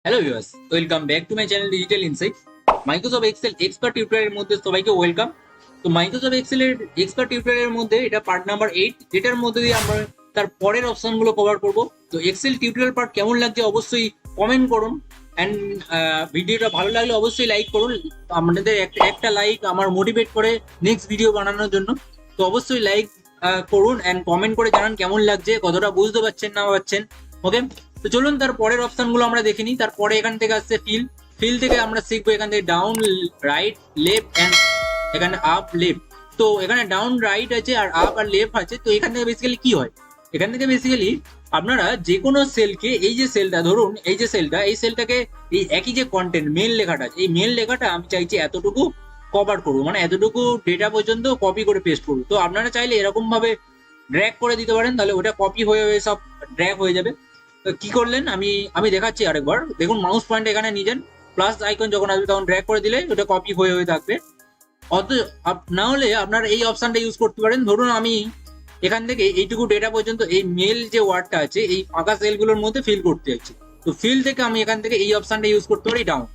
Hello viewers, welcome back to my channel digital insight. Microsoft Excel expert টিউটোরিয়ালের মধ্যে সবাইকে welcome. তো Microsoft এক্সেলের expert টিউটোরিয়ালের মধ্যে এটা পার্ট নাম্বার 8, যেটার মধ্যে দিয়ে আমরা তার পরের অপশনগুলো কভার করব। তো এক্সেল টিউটোরিয়াল পার্ট কেমন লাগছে অবশ্যই কমেন্ট করুন, অ্যান্ড ভিডিওটা ভালো লাগলে অবশ্যই লাইক করুন। আমাদের একটা লাইক আমার মোটিভেট করে নেক্সট ভিডিও বানানোর জন্য। তো অবশ্যই লাইক করুন অ্যান্ড কমেন্ট করে জানান কেমন লাগছে, কতটা বুঝতে পারছেন না পারছেন। ওকে, তো চলুন তার পরের অপশনগুলো আমরা দেখে নিই। তারপরে এখান থেকে আসছে ফিল। ফিল থেকে আমরা শিখবো এখান থেকে ডাউন, রাইট, লেফট অ্যান্ড এখানে আপ, লেফট। তো এখানে ডাউন, রাইট আছে আর আপ আর লেফট আছে। তো এখান থেকে বেসিক্যালি কি হয়, এখান থেকে বেসিক্যালি আপনারা যে কোনো সেলকে, এই যে সেলটা ধরুন, এই যে সেলটা, এই সেলটাকে এই একই যে কন্টেন্ট মেল লেখাটা আছে, এই মেল লেখাটা আমি চাইছি এতটুকু কভার করবো, মানে এতটুকু ডেটা পর্যন্ত কপি করে পেস্ট করবো। তো আপনারা চাইলে এরকম ভাবে ড্র্যাগ করে দিতে পারেন, তাহলে ওটা কপি হয়ে হয়ে সব ড্র্যাগ হয়ে যাবে। কি করলেন আমি আমি দেখাচ্ছি আরেকবার। দেখুন মাউস পয়েন্ট এখানে নিজেন, প্লাস আইকন যখন আসবে তখন ড্র্যাগ করে দিলে ওটা কপি হয়ে হয়ে থাকবে। অত না হলে আপনার এই অপশনটা ইউজ করতে পারেন। ধরুন আমি এখান থেকে এইটুকু ডেটা পর্যন্ত এই মেল যে ওয়ার্ডটা আছে এই ফাঁকা সেলগুলোর মধ্যে ফিল করতে যাচ্ছি। তো ফিল থেকে আমি এখান থেকে এই অপশনটা ইউজ করতে পারি, ডাউন।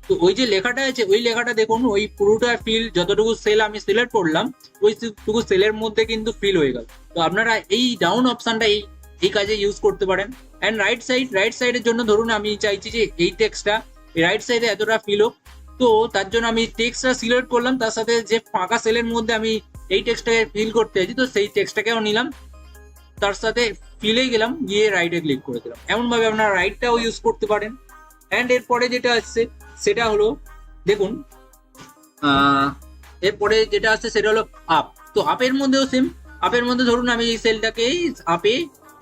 তো ওই যে লেখাটা আছে ওই লেখাটা দেখুন, ওই পুরোটা ফিল যতটুকু সেল আমি সিলেক্ট করলাম ওইটুকু সেলের মধ্যে কিন্তু ফিল হয়ে গেল। তো আপনারা এই ডাউন অপশনটা এই কাজে ইউজ করতে পারেন। অ্যান্ড রাইট সাইডের জন্য ধরুন আমি চাইছি যে এই টেক্সটটা রাইট সাইডে এতটা ফিল হোক। তো তার জন্য আমি টেক্সটটা সিলেক্ট করলাম, তার সাথে যে ফাঁকা সেলের মধ্যে আমি এই টেক্সটটাকে ফিল করতে চাইছি, তো সেই টেক্সটটাকেও নিলাম, তার সাথে ফিলে গেলাম, গিয়ে রাইটে ক্লিক করে দিলাম। এমন ভাবে আপনারা রাইটটাও ইউজ করতে পারেন। অ্যান্ড এরপরে যেটা আসছে সেটা হলো, দেখুন এরপরে যেটা আসছে সেটা হলো আপ। তো আপের মধ্যেও সেম। আপের মধ্যে ধরুন আমি এই সেলটাকে আপে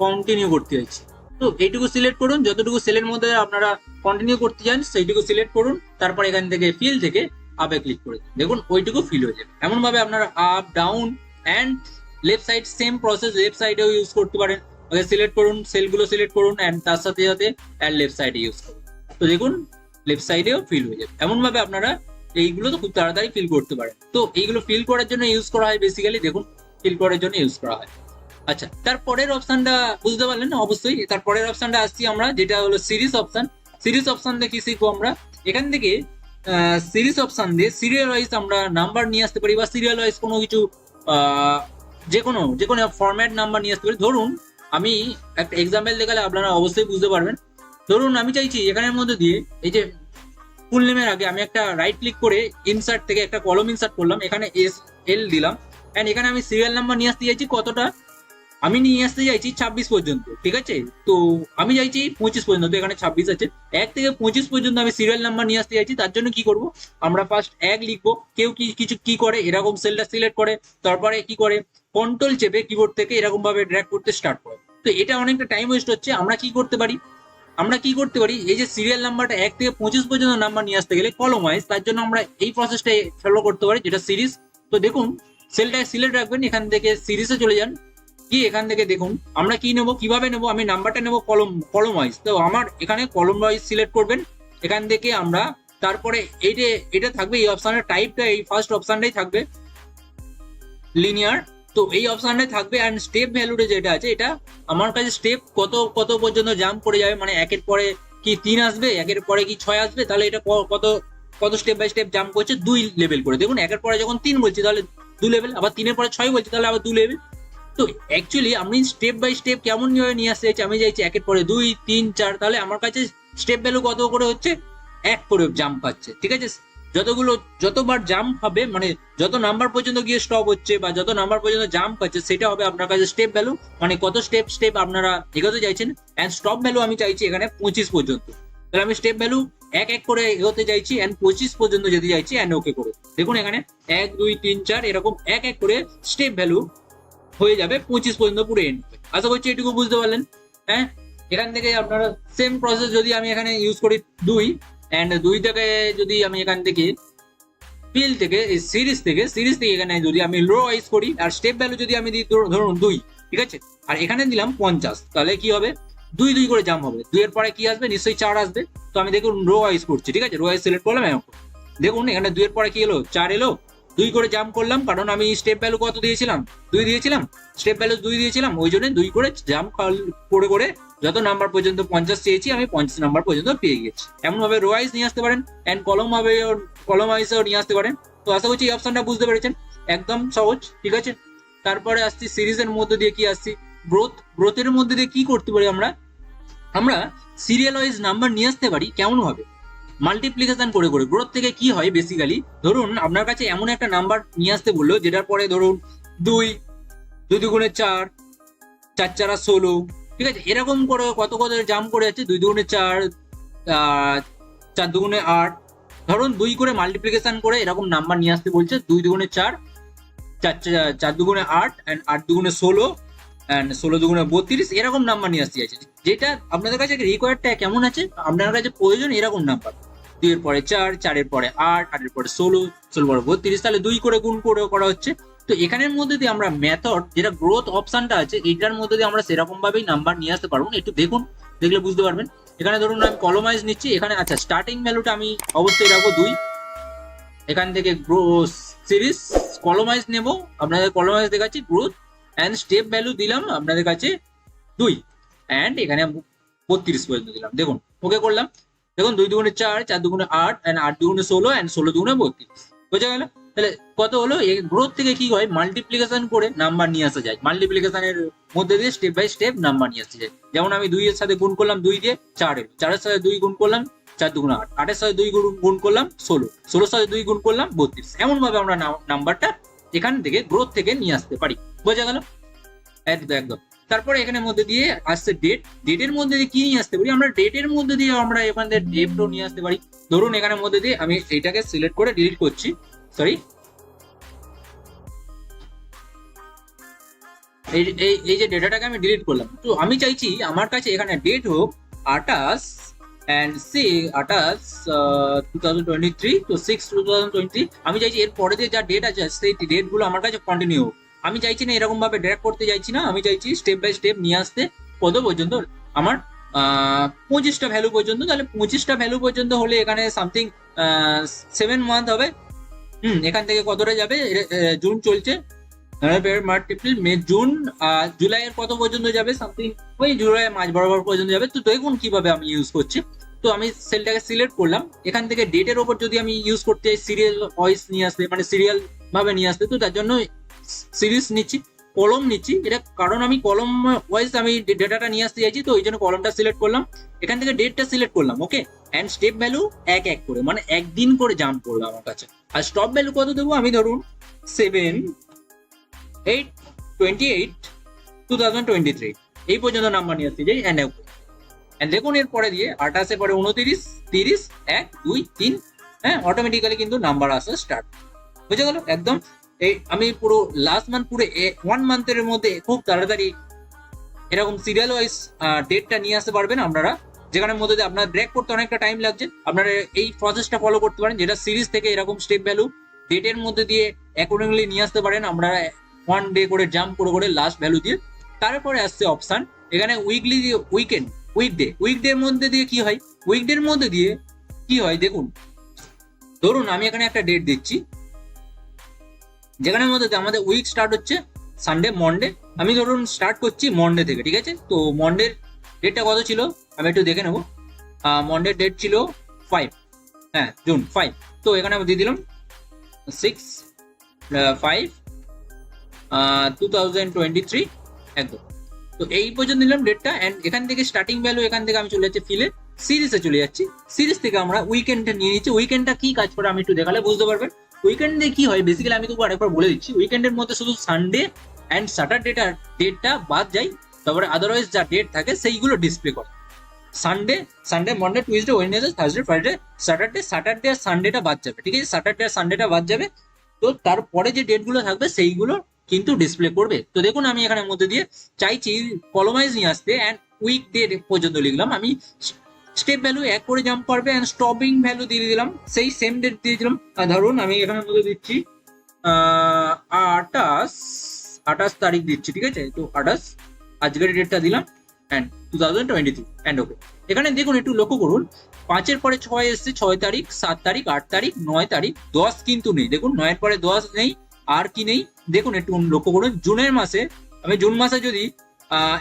কন্টিনিউ করতে চাইছি। তো এইটুকু সিলেক্ট করুন, যতটুকু সেলের মধ্যে আপনারা কন্টিনিউ করতে চান সেইটুকু সিলেক্ট করুন, তারপর এখান থেকে ফিল থেকে আপে ক্লিক করে দিন। দেখুন ওইটুকু ফিল হয়ে যাবে। এমন ভাবে আপনারা up, down and left side same process left সাইডেও ইউজ করতে পারেন। ওকে, সিলেক্ট করুন, সেলগুলো সিলেক্ট করুন অ্যান্ড তার সাথে সাথে অ্যান্ড লেফট সাইডে ইউজ করুন। তো দেখুন লেফট সাইডেও ফিল হয়ে যাবে। এমন ভাবে আপনারা এইগুলো তো খুব তাড়াতাড়ি ফিল করতে পারেন। তো এইগুলো ফিল করার জন্য ইউজ করা হয়, বেসিক্যালি দেখুন ফিল করার জন্য ইউজ করা হয়। আচ্ছা, তারপরের অপশনটা বুঝতে পারলেন না? অবশ্যই তারপরের অপশনটা আসছি আমরা, যেটা হলো সিরিজ অপশন। সিরিজ অপশন দিয়ে কি শিখবো আমরা, এখান থেকে সিরিজ অপশন দিয়ে সিরিয়াল ওয়াইজ আমরা নাম্বার নিয়ে আসতে পারি, বা সিরিয়াল ওয়াইজ কোনো কিছু যে কোনো ফরম্যাট নাম্বার নিয়ে আসতে পারি। ধরুন আমি একটা এক্সাম্পল দেখালে আপনারা অবশ্যই বুঝতে পারবেন। ধরুন আমি চাইছি এখানের মধ্যে দিয়ে এই যে ফুল নেমের আগে আমি একটা রাইট ক্লিক করে ইনসার্ট থেকে একটা কলম ইনসার্ট করলাম, এখানে এল দিলাম, এন্ড এখানে আমি সিরিয়াল নাম্বার নিয়ে আসতে চাইছি কতটা, আমি নিয়ে আসতে চাইছি 26 পর্যন্ত, ঠিক আছে? তো আমি চাইছি 25 পর্যন্ত, তো এখানে 26 আছে, 1 থেকে 25 পর্যন্ত আমি সিরিয়াল নাম্বার নিয়ে আসতে চাইছি। তার জন্য কি করব, আমরা ফার্স্ট 1 লিখবো। কেউ কি করে এরকম সেলটা সিলেক্ট করে, তারপরে কি করে কন্ট্রোল চেপে কিবোর্ড থেকে এরকম ভাবে ড্র্যাগ করতে স্টার্ট করে। তো এটা অনেকটা টাইম ওয়েস্ট হচ্ছে। আমরা কি করতে পারি এই যে সিরিয়াল নাম্বারটা 1 থেকে 25 পর্যন্ত নাম্বার নিয়ে আসতে গেলে কলম ওয়াইজ, তার জন্য আমরা এই প্রসেসটা ফলো করতে পারি, যেটা সিরিজ। তো দেখুন সেলটা সিলেক্ট রাখবেন, এখান থেকে সিরিজে চলে যান, কি এখান থেকে দেখুন আমরা কি নেবো, কিভাবে নেবো, আমি নাম্বারটা নেবো কলম ওয়াইজ। তো আমার এখানে কলম ওয়াইজ সিলেক্ট করবেন। এখান থেকে আমরা তারপরে এটা থাকবে এই অপশনের টাইপটা, এই ফার্স্ট অপশনটাই থাকবে লিনিয়ার। তো এই অপশনটাই থাকবে। অ্যান্ড স্টেপ ভ্যালুটা যেটা আছে, এটা আমার কাছে স্টেপ কত কত পর্যন্ত জাম্প করে যাবে, মানে একের পরে কি 3 আসবে, একের পরে কি 6 আসবে, তাহলে এটা কত কত স্টেপ বাই স্টেপ জাম্প করছে 2 লেভেল করে। দেখুন একের পরে যখন 3 বলছি তাহলে 2 লেভেল, আবার 3-এর পরে 6 বলছি তাহলে আবার 2 লেভেল। তো অ্যাকচুয়ালি আমি স্টেপ বাই স্টেপ কেমন নিয়ে আসতে চাইছি, আমি চাইছি একের পরে 2, 3, 4, তাহলে আমার কাছে স্টেপ ভ্যালু কত করে হচ্ছে, 1 করে জাম্প পাচ্ছে, ঠিক আছে? যতবার জাম্প হবে, মানে যত নাম্বার পর্যন্ত গিয়ে স্টপ হচ্ছে বা যত নাম্বার পর্যন্ত জাম্প পাচ্ছে, সেটা হবে আপনার কাছে স্টেপ ভ্যালু, মানে কত স্টেপ আপনারা এগোতে চাইছেন। অ্যান্ড স্টপ ভ্যালু আমি চাইছি এখানে 25 পর্যন্ত, তাহলে আমি স্টেপ ভ্যালু এক এক করে এগোতে চাইছি অ্যান্ড 25 পর্যন্ত যেতে চাইছি, অ্যান্ড ওকে করে দেখুন এখানে 1, 2, 3, 4 এরকম এক এক করে স্টেপ ভ্যালু হয়ে যাবে 25 পর্যন্ত পুরো এন্ড। আশা করছি এটুকু বুঝতে পারলেন। হ্যাঁ, এখান থেকে আপনারা সেম প্রসেস যদি আমি এখানে ইউজ করি 2, অ্যান্ড 2 থেকে যদি আমি এখান থেকে ফিল থেকে সিরিজ থেকে এখানে যদি আমি লো ওয়াইজ করি, আর স্টেপ ভ্যালু যদি আমি দিই ধরুন 2, ঠিক আছে, আর এখানে দিলাম 50, তাহলে কি হবে 2 করে জাম্প হবে। 2 এর পরে কি আসবে, নিশ্চয়ই 4 আসবে। তো আমি দেখুন রো ওয়াইজ করছি, ঠিক আছে, রো ওয়াইজ সিলেক্ট করলাম। দেখুন এখানে 2 এর পরে কি এলো, 4 এলো, 2 করে জাম্প করলাম, কারণ আমি স্টেপ ভ্যালু কত দিয়েছিলাম, 2 দিয়েছিলাম, স্টেপ ভ্যালু 2 দিয়েছিলাম, ওই জন্য 2 করে জাম্প করে করে যত নাম্বার পর্যন্ত 50 চেয়েছি আমি 50 নাম্বার পর্যন্ত পেয়ে গেছি। এমন ভাবে রো ওয়াইজ নিয়ে আসতে পারেন এন্ড কলম ওয়াইজও নিয়ে আসতে পারেন। তো আশা করছি এই অপশনটা বুঝতে পেরেছেন, একদম সহজ, ঠিক আছে। তারপরে আসছি সিরিজের মধ্যে দিয়ে কি আসছি, গ্রোথের মধ্যে দিয়ে কি করতে পারি আমরা, আমরা সিরিয়াল ওয়াইজ নাম্বার নিয়ে আসতে পারি। কেমন হবে, মাল্টিপ্লিকেশন করে করে। গ্রোথ থেকে কি হয় বেসিক্যালি, ধরুন আপনার কাছে এমন একটা নাম্বার নিয়ে আসতে বললো যেটার পরে ধরুন 2, 2 দুগুণে 4, 4 চারা 16, ঠিক আছে, এরকম করে কত কত জাম্প করে যাচ্ছে, 2 দুগুণে 4, 4 দুগুণে 8, ধরুন 2 করে মাল্টিপ্লিকেশন করে এরকম নাম্বার নিয়ে আসতে বলছে, 2 দুগুণে 4, 4 দুগুণে 8 এন্ড 8 দুগুণে 16 এন্ড 16 দুগুণে 32, এরকম নাম্বার নিয়ে আসতে চাইছে। যেটা আপনাদের কাছে রিকোয়ার্ডটা কেমন আছে, আপনার কাছে প্রয়োজন এরকম নাম্বার, 2 এর পরে 4, 4 এর পরে 8, 8 এর পরে 16, 16 পরে 32, তাহলে 2 করে গুণ করে করা হচ্ছে। তো এখানের মধ্যে দিয়ে আমরা মেথড যেটা গ্রোথ অপশনটা আছে এটার মধ্যে দিয়ে আমরা সেরকম ভাবেই নাম্বার নিয়ে আসতে পারবো। একটু দেখুন, দেখলে বুঝতে পারবেন। এখানে ধরুন আমি কলমাইজ নিচ্ছি, এখানে আচ্ছা স্টার্টিং ভ্যালুটা আমি অবশ্যই রাখবো 2, এখান থেকে গ্রোথ সিরিজ কলমাইজ নেব, আপনাদের কলমাইজ দেখাচ্ছি গ্রোথ এন্ড স্টেপ ভ্যালু দিলাম আপনাদের কাছে 2 এন্ড এখানে 32 পর্যন্ত দিলাম। দেখুন ওকে করলাম, দেখুন 2 দুগুণে 4, 4 দুগুণে 8 এন্ড 8 দুগুণে 16 এন্ড 16 দুগুণে 32, বোঝা গেল। তাহলে কত হলো, এই গ্রোথ থেকে কি হয় মাল্টিপ্লিকেশন করে নাম্বার নিয়ে আসা যায়, মাল্টিপ্লিকেশনের মধ্যে দিয়ে স্টেপ বাই স্টেপ নাম্বার নিয়ে আসতে যায়। যেমন আমি 2 এর সাথে গুণ করলাম 2 দিয়ে 4 এর, 4 এর সাথে 2 গুণ করলাম 4 দুগুণে 8, 8 এর সাথে 2 গুণ করলাম 16, 16 এর সাথে 2 গুণ করলাম 32, এমন ভাবে আমরা নাম্বারটা এখান থেকে গ্রোথ থেকে নিয়ে আসতে পারি, বোঝা গেল। একদম। তারপরে এখানের মধ্যে দিয়ে আসছে ডেট, ডেটের মধ্যে দিয়ে কি নিয়ে আসতে পারি আমরা, ডেটের মধ্যে দিয়ে আমরা এখান থেকে ডেটও নিয়ে আসতে পারি। ধরুন এখানের মধ্যে দিয়ে আমি এইটাকে সিলেক্ট করে ডিলিট করছি, সরি, এই যে ডেটাটাকে আমি ডিলিট করলাম। তো আমি চাইছি আমার কাছে এখানে ডেট হোক 28 এন্ড 2023, তো 6/2023। আমি চাইছি এর পরে যে যা ডেট আছে সেই ডেট গুলো আমার কাছে কন্টিনিউ হোক। আমি চাইছি না এরকম ভাবে ড্র্যাগ করতে চাইছি না, আমি চাইছি স্টেপ বাই স্টেপ নিয়ে আসতে কত পর্যন্ত, আমার 25টা ভ্যালু পর্যন্ত। তাহলে 25টা ভ্যালু পর্যন্ত হলে এখানে সামথিং 7 মান্থ হবে। এখান থেকে কতটা যাবে, জুন চলছে, মার্চ এপ্রিল মে জুন, জুলাইয়ের কত পর্যন্ত যাবে, সামথিং ওই জুলাই মাঝ বরাবর পর্যন্ত যাবে। তো দেখুন কিভাবে আমি ইউজ করছি। তো আমি সেলটাকে সিলেক্ট করলাম, এখান থেকে ডেটের ওপর যদি আমি ইউজ করতে চাই সিরিয়াল ওয়াইজ নিয়ে আসতে, মানে সিরিয়াল ভাবে নিয়ে আসতে, তো তার জন্য সিরিজ নিচ্ছি, কলম নিচ্ছি, এটা কারণ আমি কলম ওয়াইজ আমি ডেটাটা নিয়ে আসতে চাইছি, তো ওই জন্য কলমটা সিলেক্ট করলাম, এখান থেকে ডেটটা সিলেক্ট করলাম, ওকে। এন্ড স্টেপ ভ্যালু এক এক করে, মানে একদিন করে জাম্প করলো আমার কাছে। আর স্টপ ভ্যালু কত দেবো আমি, ধরুন 7/8/28/2023 এই পর্যন্ত নাম্বার নিয়ে আসতে যাই। দেখুন এর পরে দিয়ে 28 পরে 29, 30, 1, 2, 3, হ্যাঁ, অটোমেটিক্যালি কিন্তু নাম্বার আসা স্টার্ট, বুঝে গেল একদম। এই আমি পুরো লাস্ট মান্থ পুরো 1 মান্থের মধ্যে খুব তাড়াতাড়ি এরকম সিরিয়াল ওয়াইজ ডেটটা নিয়ে আসতে পারবেন আপনারা, যেখানের মধ্যে দিয়ে আপনার ড্র্যাগ করতে অনেকটা টাইম লাগছে। আপনারা এই প্রসেসটা ফলো করতে পারেন, যেটা সিরিজ থেকে এরকম স্টেপ ভ্যালু ডেটের মধ্যে দিয়ে অ্যাকর্ডিংলি নিয়ে আসতে পারেন আমরা 1 ডে করে জাম্প করে করে লাস্ট ভ্যালু দিয়ে। তারপরে আসছে অপশন এখানে উইকলি, উইকেন্ড, উইকডে মধ্যে দিয়ে কি হয়, উইকডের মধ্যে দিয়ে কি হয় দেখুন। ধরুন আমি এখানে একটা ডেট দিচ্ছি যেখানের মধ্যে আমাদের উইক স্টার্ট হচ্ছে সানডে, মন্ডে। আমি ধরুন স্টার্ট করছি মন্ডে থেকে, ঠিক আছে। তো মন্ডের ডেটটা কত ছিল আমি একটু দেখে নেবো। মন্ডের ডেট ছিল 5, হ্যাঁ জুন 5। তো এখানে আমি দিয়ে দিলাম 6/5/2023 একদম। তো এই পর্যন্ত নিলাম ডেটটা। এন্ড এখান থেকে স্টার্টিং ভ্যালু, এখান থেকে আমি চলে যাচ্ছি ফিলে, সিরিজে চলে যাচ্ছি। সিরিজ থেকে আমরা উইকেন্ডটা নিয়ে নিচ্ছি। উইকেন্ডটা কি কাজ করে আমি একটু দেখালে বুঝতে পারবেন। উইকেন্ডে কি হয় বেসিক্যালি আমি তবু আরেকবার বলে দিচ্ছি। উইকেন্ডের মধ্যে শুধু সানডে এন্ড স্যাটারডেটা ডেটটা বাদ যায়, তারপরে আদারওয়াইজ যা ডেট থাকে সেইগুলো ডিসপ্লে করে। Sunday, Monday, Tuesday, Wednesday, Thursday, Friday, Saturday আর সানডেটা বাদ যাবে, ঠিক আছে। স্যাটারডে আর সানডেটা বাদ যাবে, তো তারপরে যে ডেটগুলো থাকবে সেইগুলো কিন্তু ডিসপ্লে করবে। তো দেখুন আমি এখানের মধ্যে দিয়ে চাইছি কলমাইজ নিয়ে আসতে এন্ড উইক ডে পর্যন্ত লিখলাম। আমি স্টেপ ভ্যালু এক করে জাম্প করবে এন্ড স্টপিং ভ্যালু দিয়ে দিলাম, সেই সেম ডেট দিয়ে দিলাম। ধরুন আমি এখানের মধ্যে দিচ্ছি 28 তারিখ দিচ্ছি, ঠিক আছে। তো 28 আজকের ডেটটা দিলাম এন্ড 2023 এন্ড ওকে। এখানে দেখুন একটু লক্ষ্য করুন, 5-এর পরে 6 এসছে, 6 তারিখ, 7 তারিখ, 8 তারিখ, 9 তারিখ, 10 কিন্তু নেই। দেখুন 9-এর পরে 10 নেই, আর কি নেই দেখুন একটু লক্ষ্য করুন। জুনের মাসে, আমি জুন মাসে যদি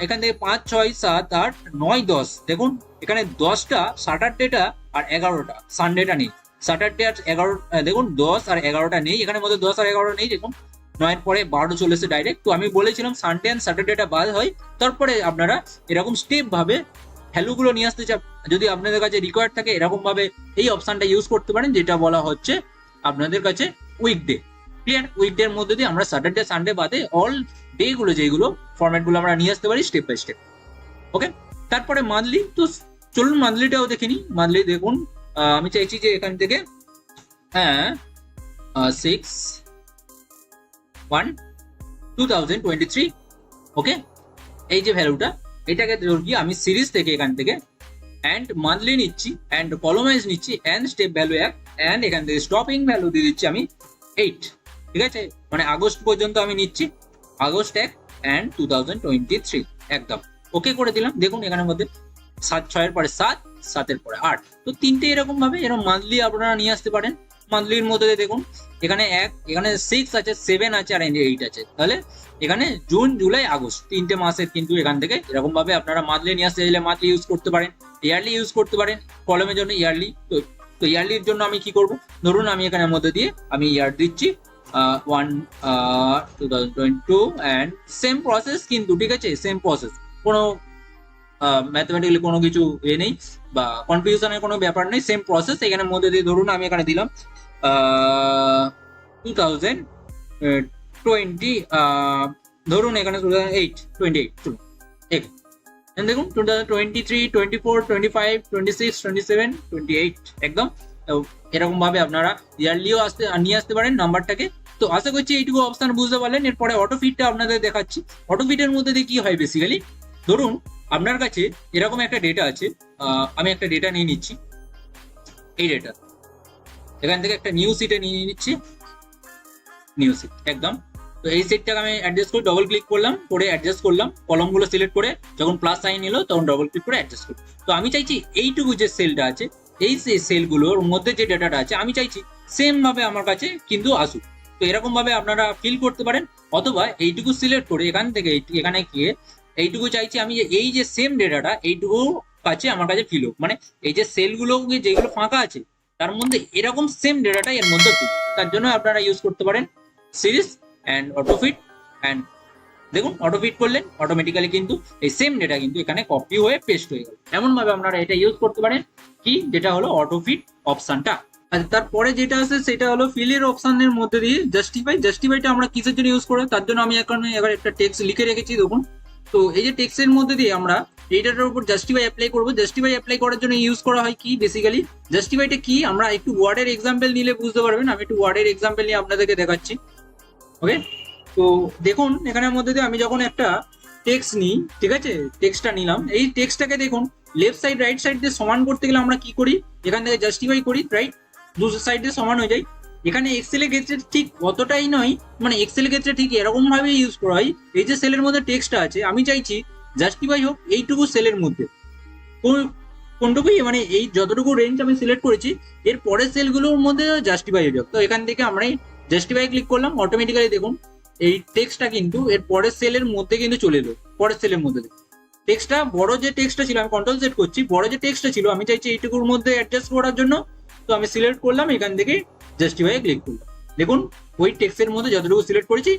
এখান থেকে 5, 6, 7, 8, 9, 10, দেখুন এখানে 10টা স্যাটারডেটা আর 11টা সানডেটা নেই। স্যাটারডে আর 11, দেখুন 10 আর 11টা নেই, এখানে মধ্যে 10 আর 11 নেই। দেখুন 9-এর পরে 12 চলে এসেছে ডাইরেক্ট। তো আমি বলেছিলাম সানডে এন্ড স্যাটারডেটা বাদ হয়, তারপরে আপনারা এরকম স্টেপ ভাবে ভ্যালুগুলো নিয়ে আসতে চান। যদি আপনাদের কাছে রিকোয়ার্ড থাকে এরকম ভাবে এই অপশনটা ইউজ করতে পারেন, যেটা বলা হচ্ছে আপনাদের কাছে উইকডে। ক্লিয়ার? উইকডে এর মধ্যে দিয়ে আমরা স্যাটারডে সানডে বাদে অল ডে গুলো যেগুলো ফরম্যাট গুলো আমরা নিয়ে আসতে পারি স্টেপ বাই স্টেপ। ওকে, তারপরে মান্থলি। তো চলুন মান্থলিটাও দেখে নিই। মান্থলি দেখুন, আমি চাইছি যে এখান থেকে 6/1/2023, ওকে, এই যে ভ্যালুটা, এটাকে ধরবি আমি সিরিজ থেকে এখান থেকে এন্ড মান্থলি নিচ্ছি এন্ড কলমাইজ নিচ্ছি এন্ড স্টেপ ভ্যালু 1 এন্ড এখান থেকে স্টপিং ভ্যালু দিয়ে দিচ্ছি আমি 8। ঠিক আছে, মানে আগস্ট পর্যন্ত আমি নিচ্ছি, আগস্ট 1 এন্ড 2023 একদম ওকে করে দিলাম। দেখুন এখানের মধ্যে 6-এর পরে 7, 7-এর পরে 8, তো তিনটে এরকম ভাবে এরকম মান্থলি আপনারা নিয়ে আসতে পারেন। মান্থলির মধ্যে দেখুন এখানে 1, এখানে 6 আছে, 7 আছে আর 8 আছে, তাহলে এখানে জুন, জুলাই, আগস্ট তিনটে মাসের কিন্তু এখান থেকে এরকম ভাবে আপনারা মান্থলি নিয়ে আসতে চাইলে মান্থলি ইউজ করতে পারেন, ইয়ারলি ইউজ করতে পারেন। কলমের জন্য ইয়ারলি, তো ইয়ারলির জন্য আমি কি করব, ধরুন আমি এখানের মধ্যে দিয়ে আমি ইয়ার দিচ্ছি 2022 এন্ড সেম প্রসেস কিন্তু, ঠিক আছে, সেম প্রসেস, কোনো ম্যাথমেটিক্যালি কোনো কিছু নেই বা কনফিউশনের কোনো ব্যাপার নেই, সেম প্রসেস এখানের মধ্যে দিয়ে। ধরুন আমি এখানে দিলাম 2020, ধরুন এখানে 28 চলুন। দেখুন 2023, 24, 25, 26, 27, 28 একদম এরকম ভাবে আপনারা ইয়ারলিও নিয়ে আসতে পারেন নাম্বারটাকে। তো আশা করছি এইটুকু অপশন বুঝতে পারলেন। এরপরে অটোফিটটা আপনাদের দেখাচ্ছি। অটোফিটের মধ্যে দিয়ে কি হয় বেসিক্যালি, ধরুন আপনার কাছে এরকম একটা ডেটা আছে, আমি একটা ডেটা নিয়ে নিচ্ছি, এই ডেটা এখান থেকে একটা নিউ সিটে নিয়ে নিচ্ছি, নিউ সিট একদম। তো এই সিটটাকে আমি অ্যাডজাস্ট করে ডবল ক্লিক করলাম, করে অ্যাডজাস্ট করলাম, কলমগুলো সিলেক্ট করে যখন প্লাস সাইন এলো তখন ডবল ক্লিক করে অ্যাডজাস্ট করি। তো আমি চাইছি এইটুকু যে সেলটা আছে, এই সেলগুলোর মধ্যে যে ডেটাটা আছে আমি চাইছি সেম ভাবে আমার কাছে কিন্তু আসুক। তো এরকম ভাবে আপনারা ফিল করতে পারেন, অথবা এইটুকু সিলেক্ট করে এখান থেকে এখানে গিয়ে এইটুকু চাইছি আমি যে এই যে সেম ডেটাটা এইটুকু কাছে আমার কাছে ফিল হোক, মানে এই যে সেলগুলো যেগুলো ফাঁকা আছে তার মধ্যে এরকম সেম ডেটাটা এর মধ্যে ফিল। তার জন্য আপনারা ইউজ করতে পারেন সিরিজ এন্ড অটোফিট। এন্ড দেখুন অটোফিট করলেন অটোমেটিক্যালি কিন্তু এই সেম ডেটা কিন্তু এখানে কপি হয়ে পেস্ট হয়ে গেল। এমন ভাবে আপনারা এটা ইউজ করতে পারেন, কি যেটা হলো অটোফিট অপশনটা। আর তারপরে যেটা আছে সেটা হলো ফিলের অপশনের মধ্যে দিয়ে জাস্টিফাই। জাস্টিফাইটা আমরা কিসের জন্য ইউজ করব, তার জন্য আমি এখানে এবার একটা টেক্সট লিখে রেখেছি দেখুন। তো এই যে টেক্সটের মধ্যে দিয়ে আমরা এইটার উপর জাস্টিফাই অ্যাপ্লাই করব। জাস্টিফাই অ্যাপ্লাই করার জন্য ইউজ করা হয় কি বেসিক্যালি, জাস্টিফাইটা কি আমরা একটু ওয়ার্ডের এক্সাম্পল নিলে বুঝতে পারবেন। আমি একটু ওয়ার্ডের এক্সাম্পল নিয়ে আপনাদেরকে দেখাচ্ছি। ওকে, তো দেখুন এখানের মধ্যে দিয়ে আমি যখন একটা টেক্সট নিই, ঠিক আছে, টেক্সটটা নিলাম, এই টেক্সটটাকে দেখুন লেফট সাইড রাইট সাইড দিয়ে সমান করতে গেলে আমরা কি করি, এখান থেকে জাস্টিফাই করি, রাইট, দুটো সাইড দিয়ে সমান হয়ে যায়। এখানে এক্সেল এর ক্ষেত্রে ঠিক অতটাই নয়, মানে এক্সেল এর ক্ষেত্রে ঠিক এরকম ভাবে ইউজ করা হয়। এই যে সেলের মধ্যে টেক্সটটা আছে আমি চাইছি জাস্টিফাই হোক এইটুকু সেলের মধ্যে, কোনটুকুই, মানে এই যতটুকু রেঞ্জ আমি সিলেক্ট করেছি এর পরের সেলগুলোর মধ্যে জাস্টিফাই হয়ে যাক। তো এখান থেকে আমরা জাস্টিফাই ক্লিক করলাম, অটোমেটিক্যালি দেখুন এই টেক্সটটা কিন্তু এর পরের সেলের মধ্যে কিন্তু চলে এলো, পরের সেলের মধ্যে। টেক্সটটা বড় যে টেক্সটটা ছিল আমি কন্ট্রোল সেট করছি, বড় যে টেক্সটটা ছিল আমি চাইছি এইটুকুর মধ্যে অ্যাডজাস্ট করার জন্য। তো আমি সিলেক্ট করলাম, এখান থেকে জাস্টিফাই ক্লিক করলাম। দেখুন ওই টেক্সটের মধ্যে যতটুকু সিলেক্ট করেছি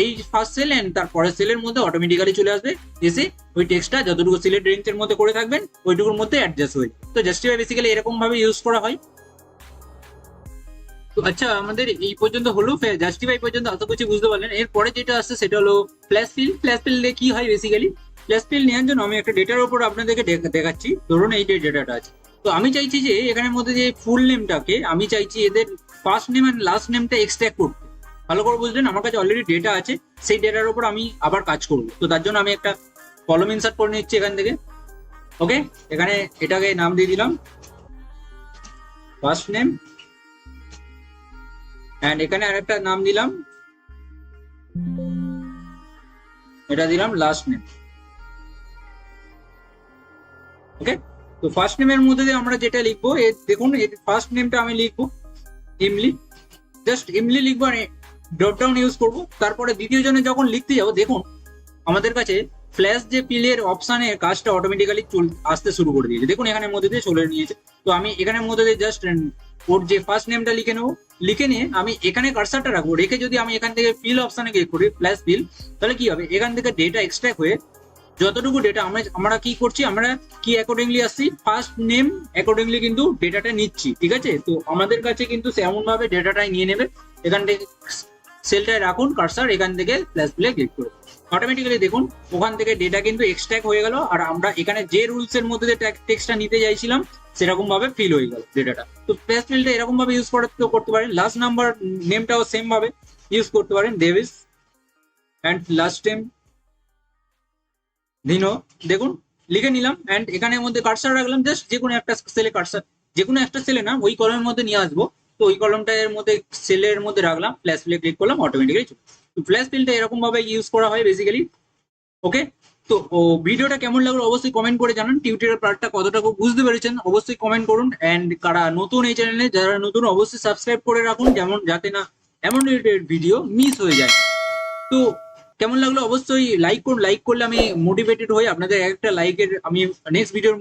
এই ফার্স্ট সেল এন্ড তার পরের সেলের মধ্যে অটোমেটিক্যালি চলে আসবে, এসে ওই টেক্সটটা যতটুকু সিলেক্ট রেঞ্জের মধ্যে করে থাকবেন ওইটুকুর মধ্যে অ্যাডজাস্ট হয়ে। তো জাস্টিফাই বেসিক্যালি এরকম ভাবে ইউজ করা হয়। তো আচ্ছা আমাদের এই পর্যন্ত হলো, জাস্টিফাই পর্যন্ত আশা করছি বুঝতে পারলেন। এরপরে যেটা আসছে সেটা হলো ফ্ল্যাশ ফিল। ফ্ল্যাশ ফিল কি হয় বেসিক্যালি, ফ্ল্যাশ ফিল নেওয়ার জন্য আমি একটা ডেটার উপর আপনাদেরকে দেখাচ্ছি। ধরুন এই যে ডেটাটা আছে, তো আমি চাইছি যে এখানের মধ্যে যে ফুল নেমটাকে আমি চাইছি এদের ফার্স্ট নেম এন্ড লাস্ট নেমটা এক্সট্রাক্ট করতে। ভালো করে বুঝলেন, আমার কাছে অলরেডি ডেটা আছে, সেই ডেটার উপর আমি আবার কাজ করবো। তো তার জন্য আমি একটা কলম ইনসার্ট করে নিচ্ছি এখান থেকে। ওকে, এখানে এটাকে নাম দিয়ে দিলাম ফার্স্ট নেম, এন্ড এখানে আরেকটা নাম দিলাম, এটা দিলাম লাস্ট নেম। ওকে, তো ফার্স্ট নেমের মধ্যে দিয়ে আমরা যেটা লিখবো, দেখুন ফার্স্ট নেমটা আমি লিখবো ইমলি, জাস্ট ইমলি লিখবো আর ড্রপ ডাউন ইউজ করবো। তারপরে দ্বিতীয় জনে যখন লিখতে যাবো, দেখুন আমাদের কাছে ফ্ল্যাশ যে পিলের অপশানের কাজটা অটোমেটিক্যালি আসতে শুরু করে দিয়েছে, দেখুন এখানের মধ্যে দিয়ে চলে নিয়েছে। তো আমি এখানের মধ্যে দিয়ে জাস্ট ওর যে ফার্স্ট নেমটা লিখে নেবো, লিখে নিয়ে আমি এখানে কার্সারটা রাখবো, রেখে যদি আমি এখান থেকে ফিল অপশানে ক্লিক করি ফ্ল্যাশ ফিল, তাহলে কি হবে, এখান থেকে ডেটা এক্সট্রাক্ট হয়ে যতটুকু ডেটা আমরা কি করছি, আমরা কি অ্যাকর্ডিংলি আসছি, ফার্স্ট নেম অ্যাকর্ডিংলি কিন্তু ডেটাটা নিচ্ছি, ঠিক আছে। তো আমাদের কাছে কিন্তু এমন ভাবে ডেটাটাই নিয়ে নেবে, এখান থেকে সেলটায় রাখুন কার্সার, এখান থেকে ফ্ল্যাশ ফিলে ক্লিক করে অটোমেটিক্যালি দেখুন ওখান থেকে ডেটা কিন্তু এক্সট্রাক্ট হয়ে গেল, আর আমরা এখানে যে রুলস এর মধ্যে টেক্সটটা নিতে চাইছিলাম সেরকম ভাবে ফিল হয়ে গেল ডেটাটা। তো ফ্ল্যাশ ফিলটা এরকম ভাবে ইউজ করতে পারেন। লাস্ট নাম্বার নেমটাও সেম ভাবে ইউজ করতে পারেন, ডেভিস, অ্যান্ড লাস্ট নেম দিনো, দেখুন লিখে নিলাম অ্যান্ড এখানের মধ্যে কার্সার রাখলাম, জাস্ট যে কোনো একটা সেলে কার্সার, যে কোনো একটা সেলে না ওই কলমের মধ্যে নিয়ে আসবো। তো ওই কলমটার মধ্যে সেলের মধ্যে রাখলাম, ফ্ল্যাশ ফিলে ক্লিক করলাম, অটোমেটিক্যালি চলে। তো ফ্ল্যাশ ফিলটা এরকম ভাবে ইউজ করা হয় বেসিক্যালি। ওকে, তো ভিডিওটা কেমন লাগলো অবশ্যই কমেন্ট করে জানান, টিউটোরিয়াল পার্টটা কতটা বুঝতে পেরেছেন অবশ্যই কমেন্ট করুন, অ্যান্ড কারা নতুন এই চ্যানেলে, যারা নতুন অবশ্যই সাবস্ক্রাইব করে রাখুন, যেমন যাতে না এমন রিলেটেড ভিডিও মিস হয়ে যায়। তো কেমন লাগলো অবশ্যই লাইক করুন, লাইক করলে আমি মোটিভেটেড হই, আপনাদের একটা লাইকের আমি নেক্সট ভিডিওর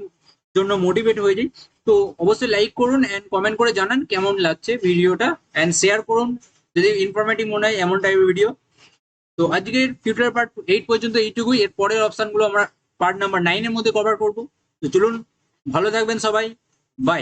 জন্য মোটিভেট হয়ে যাই। তো অবশ্যই লাইক করুন অ্যান্ড কমেন্ট করে জানান কেমন লাগছে ভিডিওটা, অ্যান্ড শেয়ার করুন যদি ইনফরমেটিভ মনে হয় এমন টাইপের ভিডিও। তো আজকের টিউটোরিয়াল পার্ট 8 পর্যন্ত এইটুকুই, এর পরের অপশনগুলো আমরা পার্ট নাম্বার 9 এর মধ্যে কভার করবো। তো চলুন, ভালো থাকবেন সবাই, বাই।